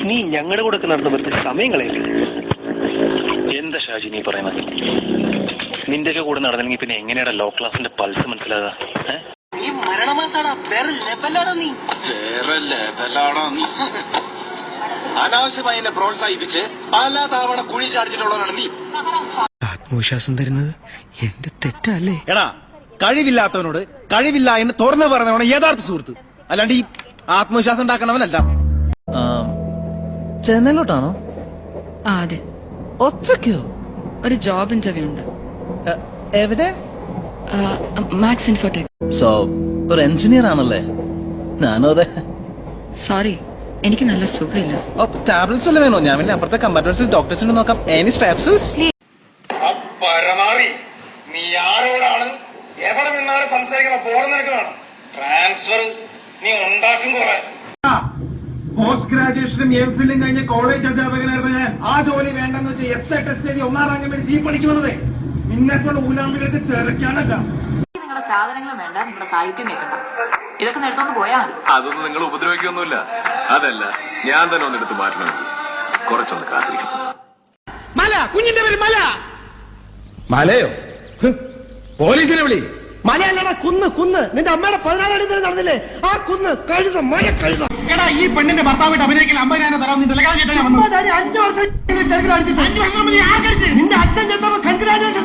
നീ ഞങ്ങളുടെ കൂടെ നടന്ന വെറുതെ സമയം കളയില്ലേ? എന്താ ഷാജി നീ പറയുന്നത്? നിന്റെയൊക്കെ കൂടെ നടന്നെങ്കിൽ പിന്നെ എങ്ങനെയാടാ ലോ ക്ലാസിന്റെ പൾസ് മനസ്സിലാകാ? നീ മരണമാസാടാ, വേറെ ലെവലാടാ നീ. അനാവശ്യമായി എന്നെ പ്രോത്സാഹിപ്പിച്ച് പല തവണ കുഴി ചാടിച്ചിട്ടുള്ളവരാണ് നീ. ആത്മവിശ്വാസം തരുന്നത് എന്റെ തെറ്റല്ലേ? എടാ, കഴിവില്ലാത്തവനോട് കഴിവില്ല എന്ന് തുറന്നു പറഞ്ഞവനാണ് യഥാർത്ഥ സുഹൃത്ത്, അല്ലാണ്ട് ഈ ആത്മവിശ്വാസം ഉണ്ടാക്കണവനല്ല. ചെന്നൈയിലോട്ടാണോ? അതെ. ഒച്ചക്കോ? ഒരു ജോബ് ഇന്റർവ്യൂ ഉണ്ട്. എവിടെ? Max Infotech. സോ ഒരു എഞ്ചിനീയർ ആണല്ലേ? ഞാനോ അതെ. സോറി, എനിക്ക് നല്ല സുഖമില്ല. ടാബ്ലറ്റ്സ് വല്ല വേണോ? ഞാൻ പിന്നെ അപ്പുറത്തെ കമ്പാർട്ട്മെന്റ്സിൽ ഡോക്ടേഴ്സിന് നോക്കാം. Any straps? നീ ആരോടാണ് എവിടെ നിന്നാണ് സംസാരിക്കുന്ന ബോധം നിനക്ക് വേണം. ട്രാൻസ്ഫർ നീ ഉണ്ടാക്കും കുറെ. പോസ്റ്റ് ഗ്രാജുവേഷനും എംഫിലും കഴിഞ്ഞ കോളേജ് അധ്യാപകനായിരുന്നു ഞാൻ. ആ ജോലി വേണ്ടെന്ന് വെച്ച് എസ് എ ടെസ്റ്റ് എഴുതി 1ാം റാങ്ക് മേടിച്ച് ഈ പഠിക്ക് വന്നതേ നിന്നെക്കൊണ്ട് ഊലാമ്പികൾക്ക് ചെറുക്കാനല്ല. നിങ്ങളുടെ സാധനങ്ങളും വേണ്ട, നിങ്ങളുടെ സാഹിത്യം കേൾക്കണ്ട. ഇതൊക്കെ നേരത്തോണ്ട് പോയാൽ മതി. അതൊന്നും നിങ്ങൾ ഉപദ്രവിക്കൊന്നുമില്ല. അതല്ല, ഞാൻ തന്നെ ഒന്നെടുത്ത് മാറ്റണമെങ്കിൽ കുറച്ചൊന്ന് കാത്തിരിക്കും. മല, കുഞ്ഞിന്റെ പേര് മല. മലയോ? പോലീസിനെ വിളി. മലയല്ലടാ, കുന്ന്. കുന്ന് നിന്റെ അമ്മയുടെ 14 അടി നടന്നില്ലേ? ആ കുന്ന് കഴുത, മല കഴുത. എടാ, ഈ പെണ്ണിന്റെ ഭർത്താവായിട്ട് അഭിനയിക്കൽ 50,000 തരാം. നിന്റെ 5 വർഷം നിന്റെ അച്ഛൻ ചെന്നപ്പോ കൺഗ്രാജുലേഷൻ